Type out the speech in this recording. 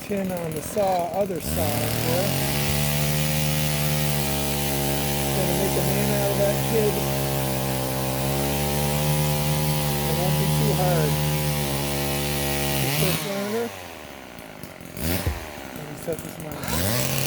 tin on the other saw there. Gonna make a man out of that kid. It won't be too hard. The first learner. Let me set this mine.